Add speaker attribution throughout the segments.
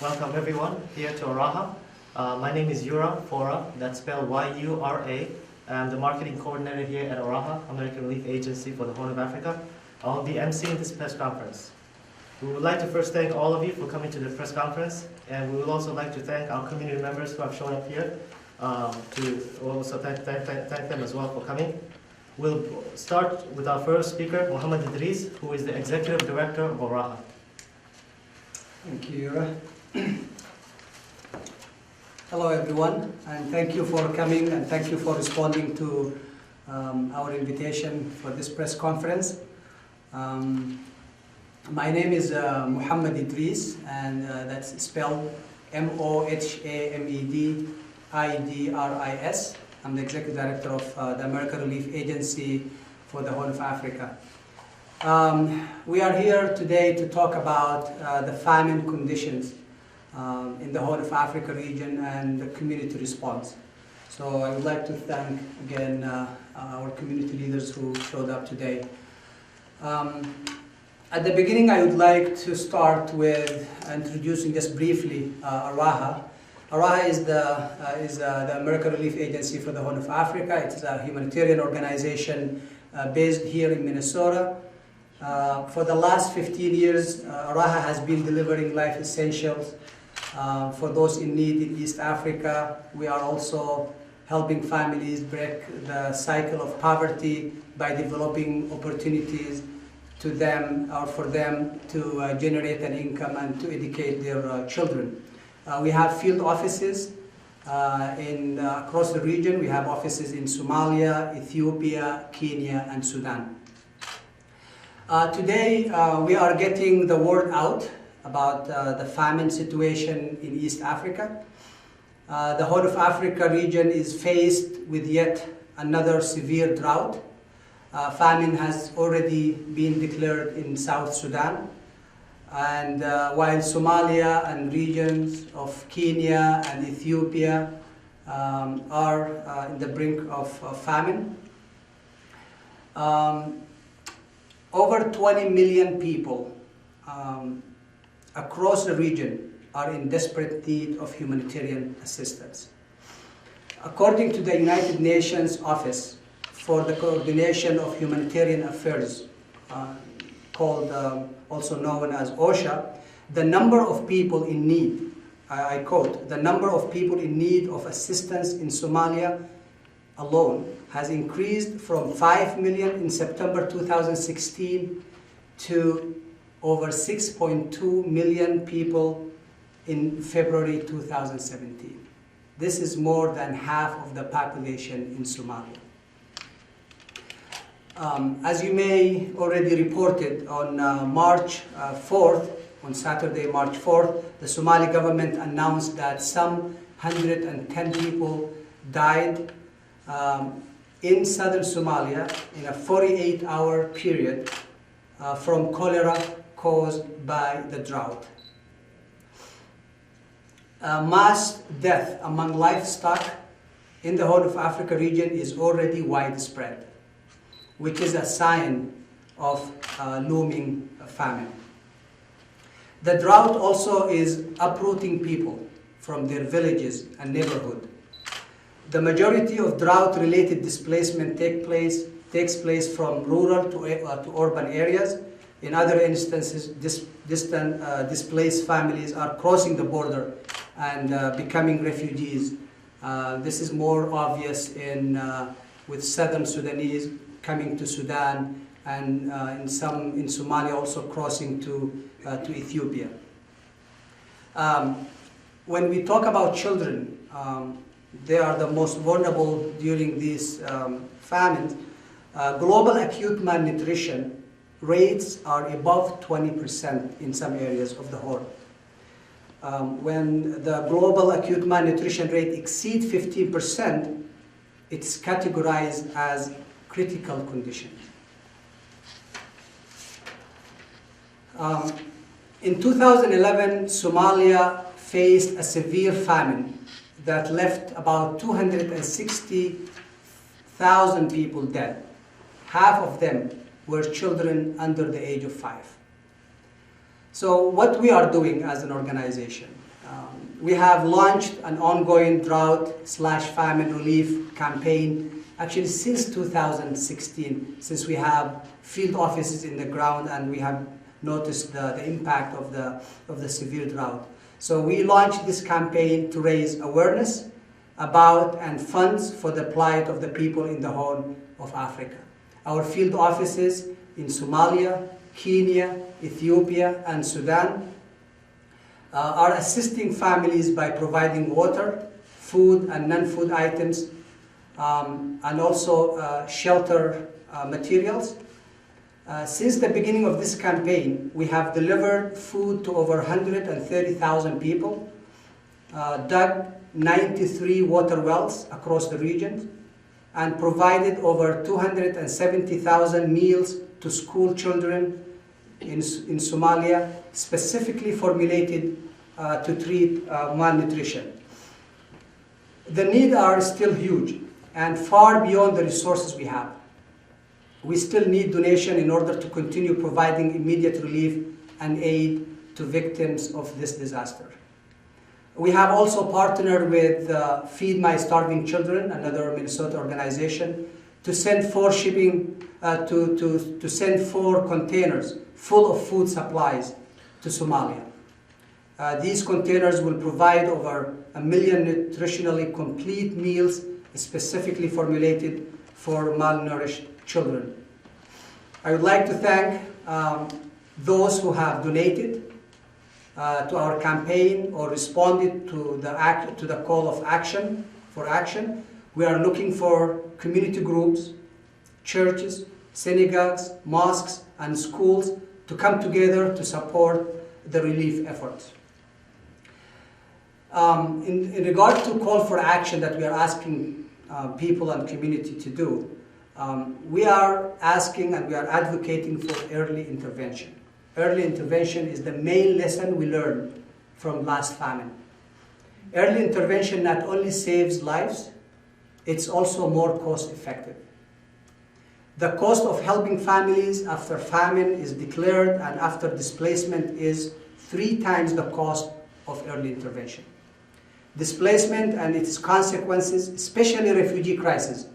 Speaker 1: Welcome everyone here to ARAHA. My name is Fora, that's spelled Y-U-R-A. I'm the marketing coordinator here at ARAHA, American Relief Agency for the Horn of Africa. I'll be emceeing this press conference. We would like to first thank all of you for coming to the press conference, and we would also like to thank our community members who have shown up here to also thank them as well for coming. We'll start with our first speaker, Muhammad Idris, who is the Executive Director of ARAHA.
Speaker 2: Thank you, Yura. Hello everyone, and thank you for coming and thank you for responding to our invitation for this press conference. My name is Muhammad Idris, and that's spelled M-O-H-A-M-E-D-I-D-R-I-S. I'm the Executive Director of the American Relief Agency for the Horn of Africa. We are here today to talk about the famine conditions in the Horn of Africa region and the community response. So I would like to thank again our community leaders who showed up today. At the beginning, I would like to start with introducing just briefly ARAHA. ARAHA is the American Relief Agency for the Horn of Africa. It's a humanitarian organization based here in Minnesota. For the last 15 years, ARAHA has been delivering life essentials for those in need in East Africa. We are also helping families break the cycle of poverty by developing opportunities to them or for them to generate an income and to educate their children. We have field offices across the region. We have offices in Somalia, Ethiopia, Kenya, and Sudan. Today, we are getting the word out about the famine situation in East Africa. The Horn of Africa region is faced with yet another severe drought. Famine has already been declared in South Sudan. And while Somalia and regions of Kenya and Ethiopia are in the brink of famine, over 20 million people across the region are in desperate need of humanitarian assistance. According to the United Nations Office for the Coordination of Humanitarian Affairs, also known as OSHA, the number of people in need, I quote, the number of people in need of assistance in Somalia alone has increased from 5 million in September 2016 to over 6.2 million people in February 2017. This is more than half of the population in Somalia. As you may already reported, on March 4th, on Saturday, March 4th, the Somali government announced that some 110 people died in southern Somalia in a 48-hour period from cholera caused by the drought. Mass death among livestock in the Horn of Africa region is already widespread, which is a sign of looming famine. The drought also is uprooting people from their villages and neighborhood. The majority of drought-related displacement takes place from rural to urban areas. In other instances, displaced families are crossing the border and becoming refugees. This is more obvious with southern Sudanese coming to Sudan, and in Somalia also crossing to Ethiopia. When we talk about children, they are the most vulnerable during these famines. Global acute malnutrition rates are above 20% in some areas of the Horn. When the global acute malnutrition rate exceeds 15%, it's categorized as critical condition. In 2011, Somalia faced a severe famine that left about 260,000 people dead. Half of them were children under the age of 5. So what we are doing as an organization, We have launched an ongoing drought/famine relief campaign actually since 2016, since we have field offices in the ground and we have noticed the impact of the severe drought. So we launched this campaign to raise awareness about and funds for the plight of the people in the Horn of Africa. Our field offices in Somalia, Kenya, Ethiopia, and Sudan are assisting families by providing water, food and non-food items, and also shelter materials. Since the beginning of this campaign, we have delivered food to over 130,000 people, dug 93 water wells across the region, and provided over 270,000 meals to school children in Somalia, specifically formulated to treat malnutrition. The needs are still huge and far beyond the resources we have. We still need donation in order to continue providing immediate relief and aid to victims of this disaster. We have also partnered with Feed My Starving Children, another Minnesota organization, to send 4 containers full of food supplies to Somalia. These containers will provide over 1 million nutritionally complete meals specifically formulated for malnourished children. I would like to thank those who have donated to our campaign or responded to the call of action for action. We are looking for community groups, churches, synagogues, mosques, and schools to come together to support the relief efforts. In regard to call for action that we are asking people and community to do, we are asking and we are advocating for early intervention. Early intervention is the main lesson we learned from last famine. Early intervention not only saves lives, it's also more cost effective. The cost of helping families after famine is declared and after displacement is 3 times the cost of early intervention. Displacement and its consequences, especially refugee crisis,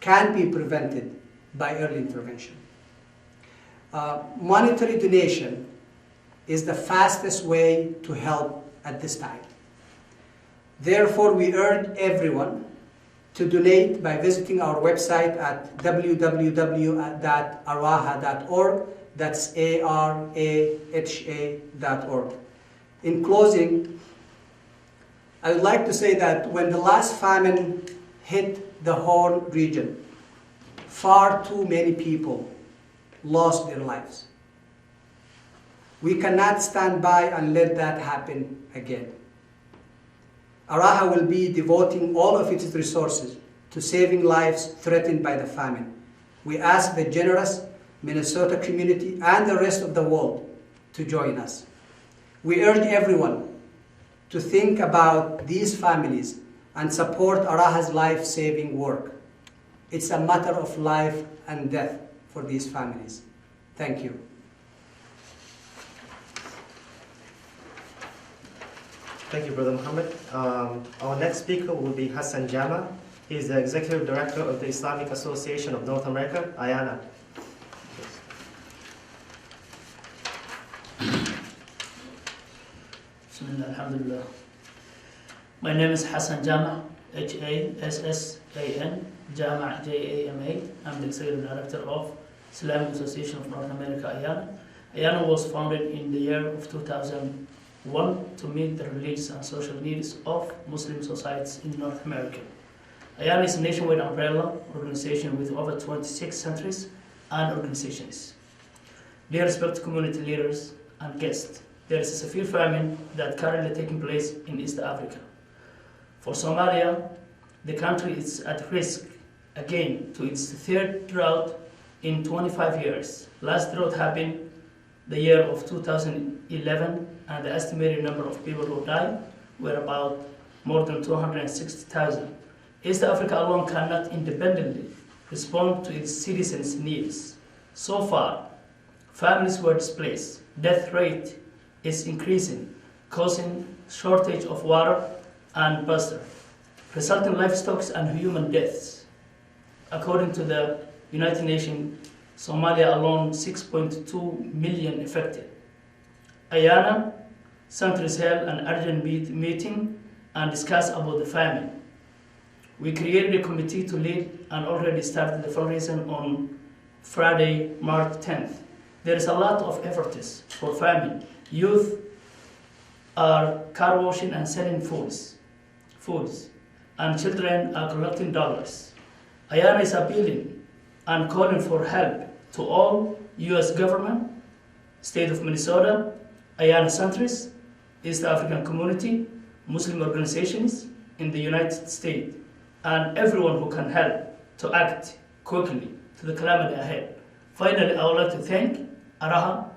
Speaker 2: can be prevented by early intervention. Monetary donation is the fastest way to help at this time. Therefore, we urge everyone to donate by visiting our website at www.araha.org. That's ARAHA.org. In closing, I would like to say that when the last famine hit the Horn region, far too many people lost their lives. We cannot stand by and let that happen again. ARAHA will be devoting all of its resources to saving lives threatened by the famine. We ask the generous Minnesota community and the rest of the world to join us. We urge everyone to think about these families and support ARAHA's life-saving work. It's a matter of life and death for these families. Thank you.
Speaker 1: Thank you, Brother Muhammad. Our next speaker will be Hassan Jama. He is the Executive Director of the Islamic Association of North America, AYANA.
Speaker 3: Bismillah, alhamdulillah. My name is Hassan Jama, Hassan, Jama, Jama. I'm the Executive Director of Islamic Association of North America, AYANA. AYANA was founded in the year of 2001 to meet the religious and social needs of Muslim societies in North America. AYANA is a nationwide umbrella organization with over 26 countries and organizations. Dear respected community leaders and guests, there is a severe famine that currently taking place in East Africa. For Somalia, the country is at risk again to its 3rd drought in 25 years. Last drought happened the year of 2011, and the estimated number of people who died were about more than 260,000. East Africa alone cannot independently respond to its citizens' needs. So far, families were displaced, death rate is increasing, causing shortage of water and pasture, resulting in livestock and human deaths. According to the United Nations, Somalia alone 6.2 million affected. AYANA Centers held an urgent meeting and discussed about the famine. We created a committee to lead and already started the fundraising on Friday, March 10th. There is a lot of efforts for famine. Youth are car washing and selling foods, and children are collecting dollars. AYANA is appealing and calling for help to all U.S. government, State of Minnesota, AYANA centers, East African community, Muslim organizations in the United States, and everyone who can help to act quickly to the calamity ahead. Finally, I would like to thank ARAHA,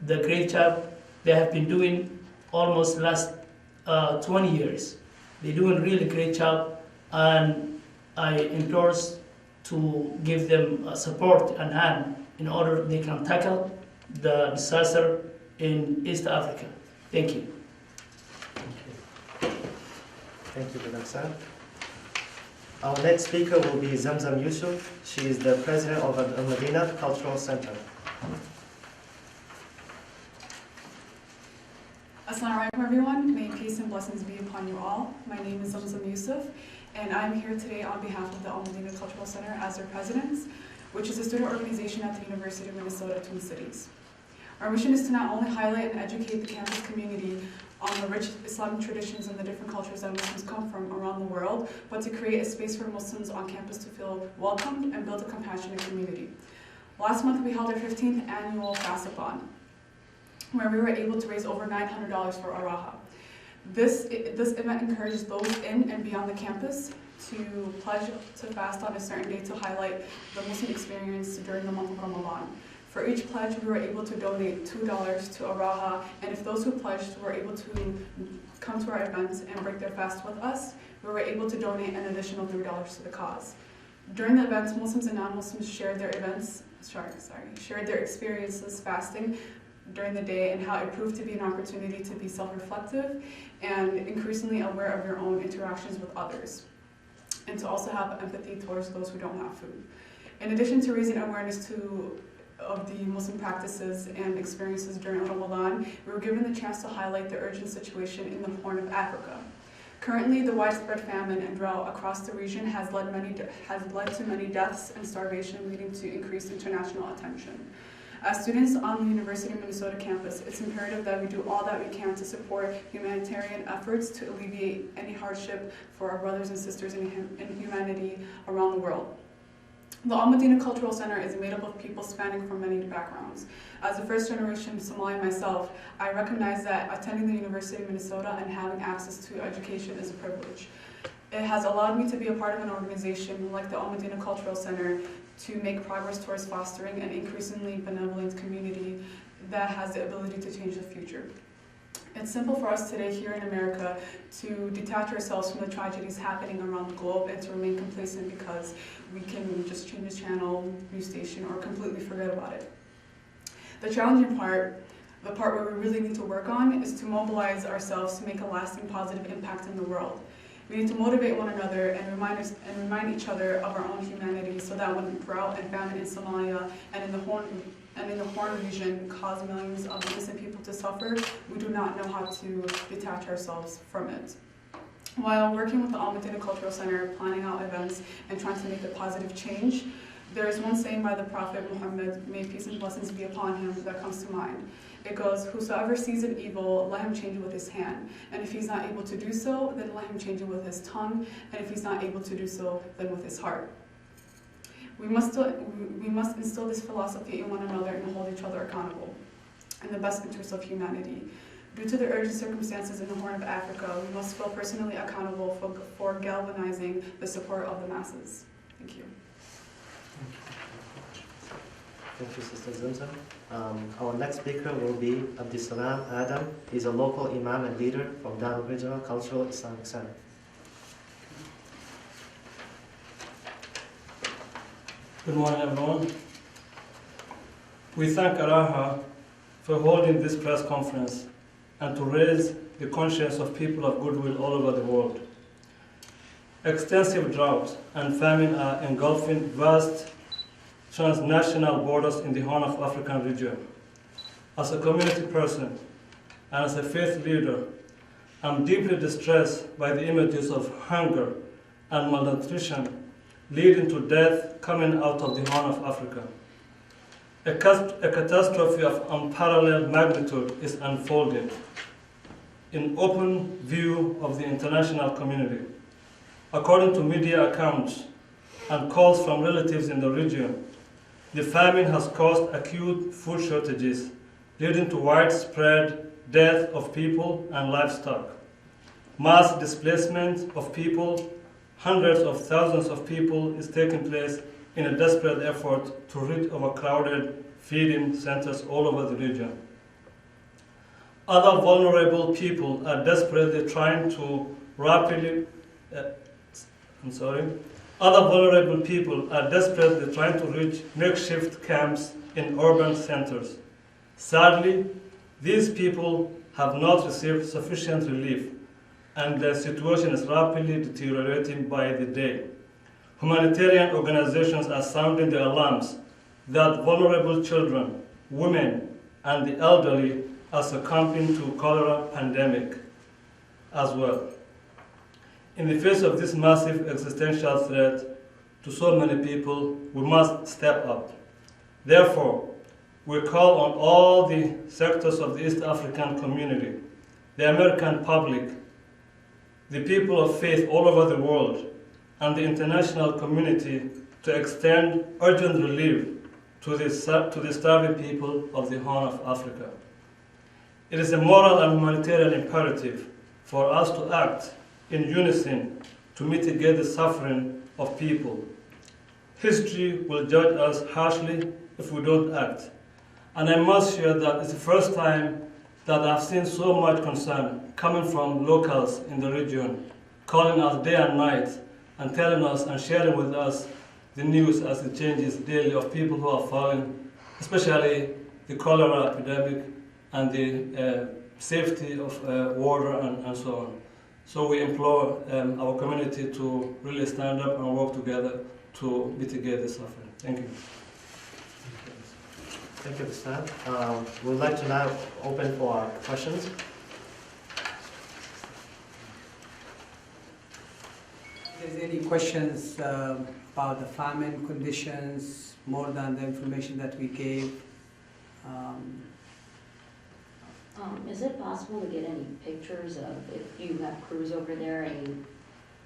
Speaker 3: the great job they have been doing almost last 20 years. They're doing really great job, and I endorse to give them support and hand in order they can tackle the disaster in East Africa. Thank you.
Speaker 1: Thank you, Badaksan. Our next speaker will be Zamzam Yusuf. She is the president of Al Madina Cultural Center.
Speaker 4: Assalamu alaikum everyone. May peace and blessings be upon you all. My name is Zamzam Yusuf, and I'm here today on behalf of the Al Madina Cultural Center as their president, which is a student organization at the University of Minnesota Twin Cities. Our mission is to not only highlight and educate the campus community on the rich Islamic traditions and the different cultures that Muslims come from around the world, but to create a space for Muslims on campus to feel welcomed and build a compassionate community. Last month we held our 15th annual Fastathon, where we were able to raise over $900 for ARAHA. This event encourages those in and beyond the campus to pledge to fast on a certain day to highlight the Muslim experience during the month of Ramadan. For each pledge, we were able to donate $2 to ARAHA, and if those who pledged were able to come to our events and break their fast with us, we were able to donate an additional $3 to the cause. During the events, Muslims and non-Muslims shared their experiences fasting during the day and how it proved to be an opportunity to be self-reflective and increasingly aware of your own interactions with others, and to also have empathy towards those who don't have food. In addition to raising awareness of the Muslim practices and experiences during Ramadan, we were given the chance to highlight the urgent situation in the Horn of Africa. Currently, the widespread famine and drought across the region has led to many deaths and starvation, leading to increased international attention. As students on the University of Minnesota campus, it's imperative that we do all that we can to support humanitarian efforts to alleviate any hardship for our brothers and sisters in humanity around the world. The Al Madina Cultural Center is made up of people spanning from many backgrounds. As a first-generation Somali myself, I recognize that attending the University of Minnesota and having access to education is a privilege. It has allowed me to be a part of an organization like the Al Madina Cultural Center to make progress towards fostering an increasingly benevolent community that has the ability to change the future. It's simple for us today here in America to detach ourselves from the tragedies happening around the globe and to remain complacent because we can just change the channel, new station, or completely forget about it. The challenging part, the part where we really need to work on, is to mobilize ourselves to make a lasting positive impact in the world. We need to motivate one another and remind each other of our own humanity so that when drought and famine in Somalia and in the Horn region cause millions of innocent people to suffer, we do not know how to detach ourselves from it. While working with the Al Madina Cultural Center, planning out events, and trying to make a positive change, there is one saying by the Prophet Muhammad, may peace and blessings be upon him, that comes to mind. It goes, whosoever sees an evil, let him change it with his hand. And if he's not able to do so, then let him change it with his tongue. And if he's not able to do so, then with his heart. We must instill this philosophy in one another and hold each other accountable in the best interest of humanity. Due to the urgent circumstances in the Horn of Africa, we must feel personally accountable for galvanizing the support of the masses. Thank you.
Speaker 1: Thank you, Sister Zamzam. Our next speaker will be Abdisalam Adam. He's a local imam and leader from Darul Hijra Cultural Islamic Center.
Speaker 5: Good morning, everyone. We thank ARAHA for holding this press conference and to raise the conscience of people of goodwill all over the world. Extensive drought and famine are engulfing vast transnational borders in the Horn of African region. As a community person and as a faith leader, I'm deeply distressed by the images of hunger and malnutrition leading to death coming out of the Horn of Africa. A catastrophe of unparalleled magnitude is unfolding in open view of the international community. According to media accounts and calls from relatives in the region, the famine has caused acute food shortages, leading to widespread death of people and livestock. Mass displacement of people, hundreds of thousands of people is taking place in a desperate effort to rid overcrowded feeding centers all over the region. Other vulnerable people are desperately trying to reach makeshift camps in urban centers. Sadly, these people have not received sufficient relief, and their situation is rapidly deteriorating by the day. Humanitarian organizations are sounding the alarms that vulnerable children, women, and the elderly are succumbing to cholera pandemic as well. In the face of this massive existential threat to so many people, we must step up. Therefore, we call on all the sectors of the East African community, the American public, the people of faith all over the world, and the international community to extend urgent relief to the starving people of the Horn of Africa. It is a moral and humanitarian imperative for us to act in unison to mitigate the suffering of people. History will judge us harshly if we don't act. And I must share that it's the first time that I've seen so much concern coming from locals in the region, calling us day and night and telling us and sharing with us the news as it changes daily of people who are falling, especially the cholera epidemic and the safety of water and so on. So we implore our community to really stand up and work together to mitigate the suffering. Thank you.
Speaker 1: Thank you, Stan. We'd like to now open for questions.
Speaker 2: If there's any questions about the famine conditions, more than the information that we gave?
Speaker 6: Is it possible to get any pictures of, if you have crews over there, any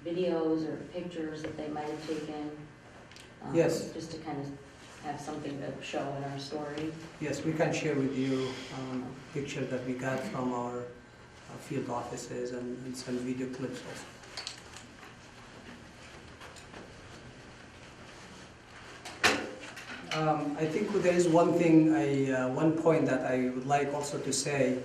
Speaker 6: videos or pictures that they might have taken?
Speaker 2: Yes.
Speaker 6: Just to kind of have something to show in our story?
Speaker 2: Yes, we can share with you pictures that we got from our field offices and some video clips also. I think there is one thing, one point that I would like also to say.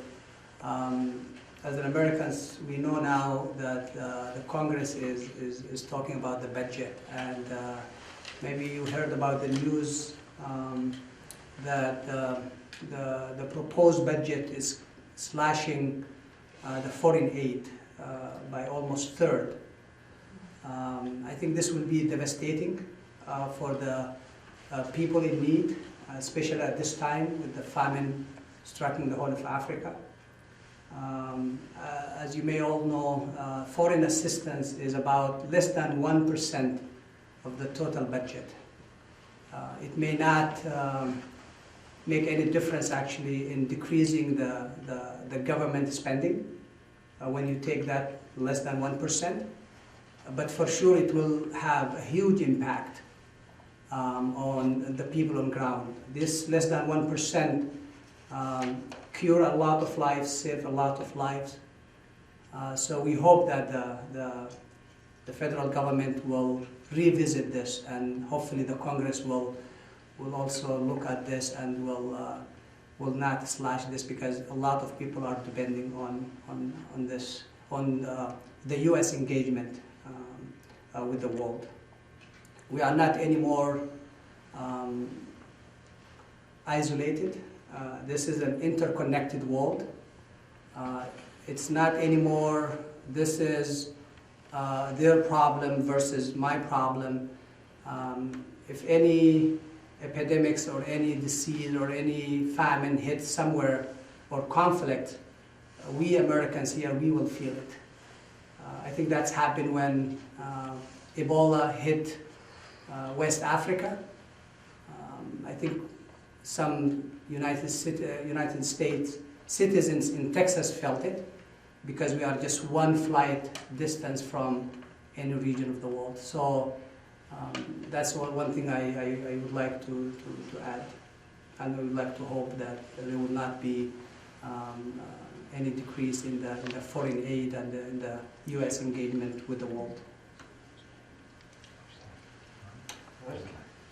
Speaker 2: As an Americans, we know now that the Congress is talking about the budget, and maybe you heard about the news that the proposed budget is slashing the foreign aid by almost a third. I think this will be devastating for the people in need, especially at this time with the famine striking the whole of Africa. As you may all know, foreign assistance is about less than 1% of the total budget. It may not make any difference actually in decreasing the government spending when you take that less than 1%, but for sure it will have a huge impact on the people on ground. This less than 1% cure a lot of lives, save a lot of lives. So we hope that the federal government will revisit this, and hopefully the Congress will also look at this and will not slash this, because a lot of people are depending on this, on the U.S. engagement with the world. We are not anymore isolated. This is an interconnected world. it's not anymore, this is their problem versus my problem. If any epidemics or any disease or any famine hits somewhere or conflict, we Americans here, we will feel it. I think that's happened when Ebola hit West Africa. I think some United States citizens in Texas felt it because we are just one flight distance from any region of the world. So that's one thing I would like to add. And I would like to hope that there will not be any decrease in the foreign aid and in the U.S. engagement with the world.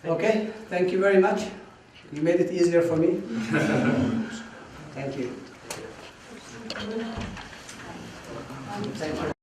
Speaker 2: Okay, thank you very much. You made it easier for me. Thank you. Thank you.